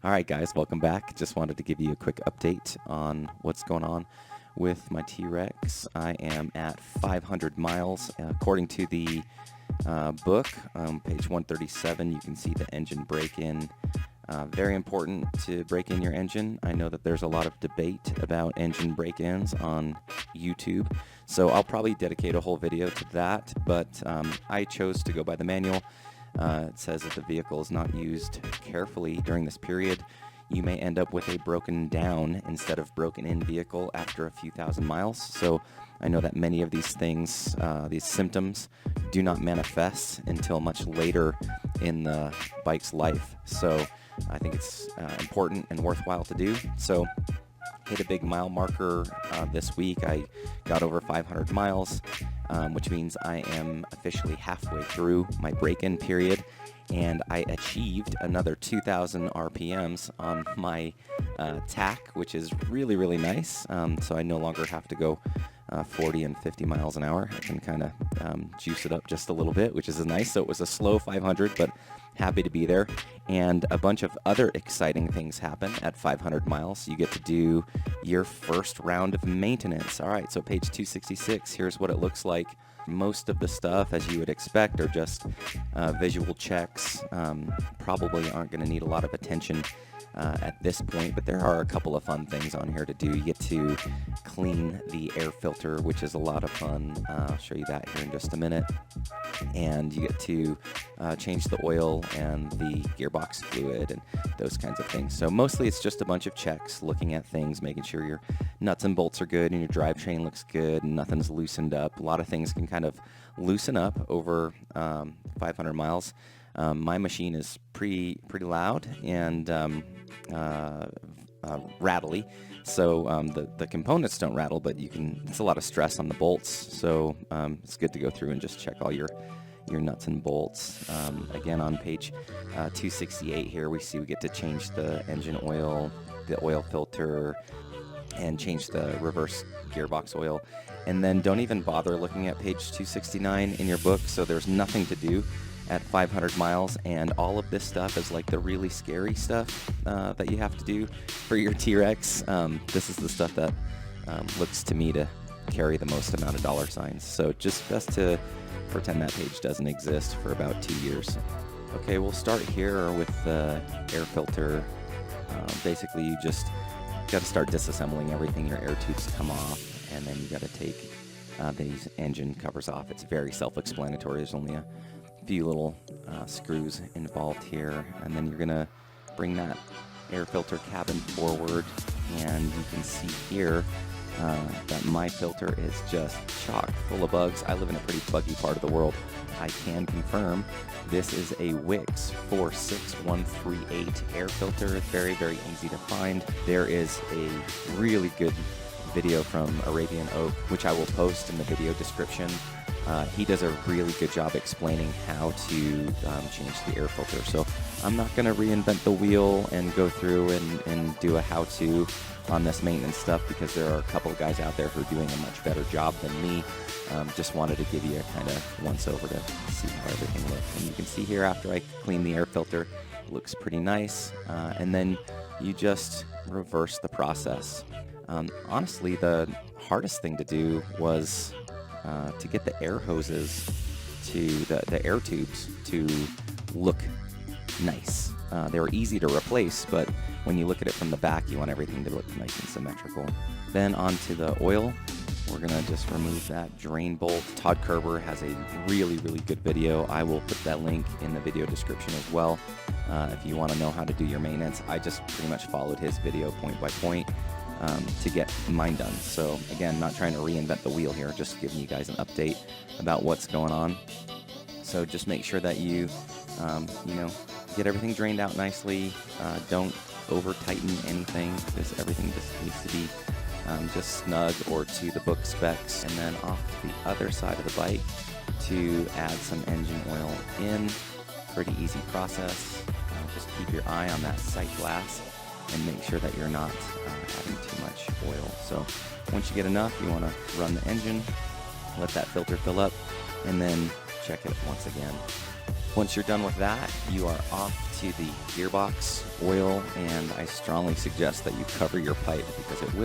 All right, guys, welcome back. Just wanted to give you a quick update on what's going on with my T-Rex. I am at 500 miles. According to the book, page 137, you can see the engine break-in. Very important to break in your engine. I know that there's a lot of debate about engine break-ins on YouTube, so I'll probably dedicate a whole video to that, but I chose to go by the manual. It says that the vehicle is not used carefully during this period, you may end up with a broken down instead of broken in vehicle after a few thousand miles. So I know that many of these things, these symptoms, do not manifest until much later in the bike's life. So I think it's important and worthwhile to do. So hit a big mile marker this week. I got over 500 miles, which means I am officially halfway through my break-in period, and I achieved another 2,000 RPMs on my tack, which is really, really nice. So I no longer have to go 40 and 50 miles an hour. I can kind of juice it up just a little bit, which is nice. So it was a slow 500, but happy to be there. And a bunch of other exciting things happen at 500 miles. You get to do your first round of maintenance. All right, so page 266, here's what it looks like. Most of the stuff, as you would expect, are just visual checks. Probably aren't going to need a lot of attention at this point, but there are a couple of fun things on here to do. You get to clean the air filter, which is a lot of fun. I'll show you that here in just a minute. And you get to change the oil and the gearbox fluid and those kinds of things. So mostly it's just a bunch of checks, looking at things, making sure your nuts and bolts are good and your drivetrain looks good and nothing's loosened up. A lot of things can kind of loosen up over 500 miles. My machine is pretty loud and rattly, so the components don't rattle, but it's a lot of stress on the bolts, so it's good to go through and just check all your nuts and bolts. Again, on page 268 here, we get to change the engine oil, the oil filter, and change the reverse gearbox oil. And then don't even bother looking at page 269 in your book, so there's nothing to do at 500 miles, and all of this stuff is like the really scary stuff that you have to do for your T-Rex. This is the stuff that looks to me to carry the most amount of dollar signs, so just best to pretend that page doesn't exist for about 2 years. Okay, we'll start here with the air filter. Basically, you just got to start disassembling everything. Your air tubes come off, and then you got to take these engine covers off. It's very self-explanatory. There's only a few little screws involved here, and then you're gonna bring that air filter cabin forward, and you can see here that my filter is just chock full of bugs. I live in a pretty buggy part of the world. I can confirm this is a Wix 46138 air filter. It's very, very easy to find. There is a really good video from Arabian Oak, which I will post in the video description. He does a really good job explaining how to change the air filter. So I'm not going to reinvent the wheel and go through and do a how-to on this maintenance stuff, because there are a couple of guys out there who are doing a much better job than me. Just wanted to give you a kind of once-over to see how everything looks. And you can see here, after I clean the air filter, it looks pretty nice. And then you just reverse the process. Honestly, the hardest thing to do was to get the air hoses to the air tubes to look nice. They were easy to replace, but when you look at it from the back, you want everything to look nice and symmetrical. Then onto the oil. We're gonna just remove that drain bolt. Todd Kerber has a really, really good video. I will put that link in the video description as well. If you want to know how to do your maintenance, I just pretty much followed his video point by point to get mine done. So again, not trying to reinvent the wheel here, just giving you guys an update about what's going on. So just make sure that you get everything drained out nicely. Don't over tighten anything, because everything just needs to be just snug or to the book specs. And then off to the other side of the bike to add some engine oil in. Pretty easy process. Just keep your eye on that sight glass and make sure that you're not adding too much oil. So once you get enough, you want to run the engine, let that filter fill up, and then check it once again. Once you're done with that, you are off into the gearbox oil, and I strongly suggest that you cover your pipe because the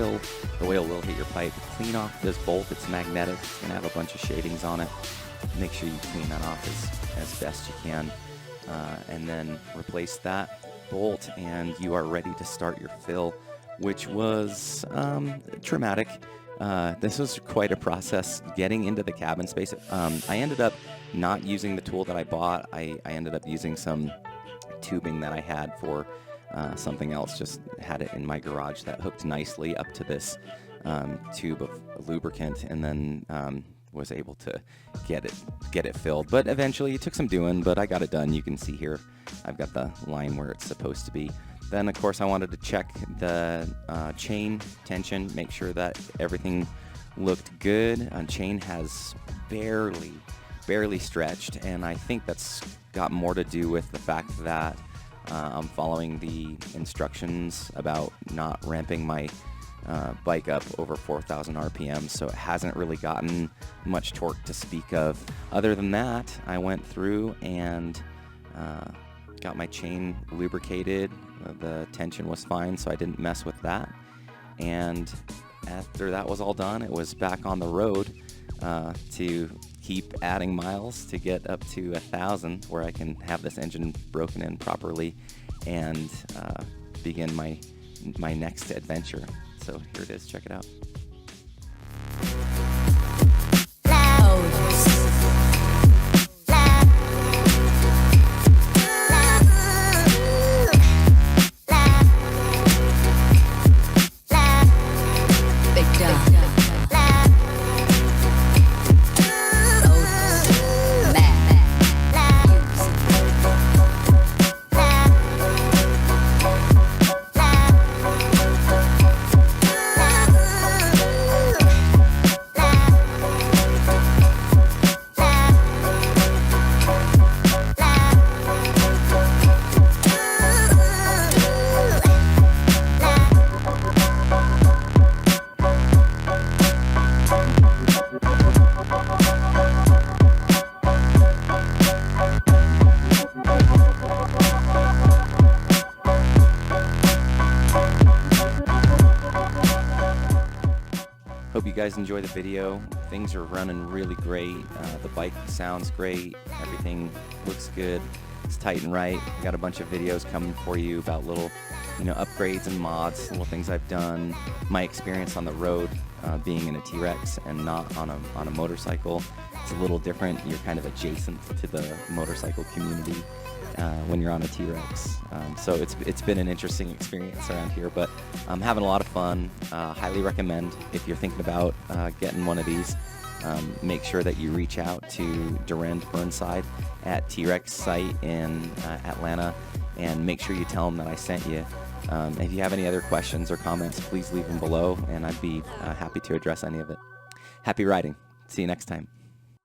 oil will hit your pipe. Clean off this bolt. It's magnetic. It's going to have a bunch of shadings on it. Make sure you clean that off as best you can, and then replace that bolt, and you are ready to start your fill, which was traumatic. This was quite a process getting into the cabin space. I ended up not using the tool that I bought. I ended up using some tubing that I had for something else. Just had it in my garage that hooked nicely up to this tube of lubricant, and then was able to get it filled. But eventually it took some doing, but I got it done. You can see here I've got the line where it's supposed to be. Then, of course, I wanted to check the chain tension, make sure that everything looked good. Chain has barely stretched, and I think that's got more to do with the fact that I'm following the instructions about not ramping my bike up over 4,000 RPM, so it hasn't really gotten much torque to speak of. Other than that, I went through and got my chain lubricated. The tension was fine, so I didn't mess with that. And after that was all done, it was back on the road to keep adding miles to get up to 1,000, where I can have this engine broken in properly and begin my next adventure. So here it is. Check it out. Hope you guys enjoy the video. Things are running really great. The bike sounds great. Everything looks good. It's tight and right. I got a bunch of videos coming for you about little, upgrades and mods, little things I've done. My experience on the road, being in a T-Rex and not on a motorcycle. It's a little different. You're kind of adjacent to the motorcycle community when you're on a T-Rex. So it's been an interesting experience around here, but I'm having a lot of fun. Highly recommend if you're thinking about getting one of these. Make sure that you reach out to Durand Burnside at T-Rex site in Atlanta, and make sure you tell them that I sent you. If you have any other questions or comments, please leave them below, and I'd be happy to address any of it. Happy riding. See you next time.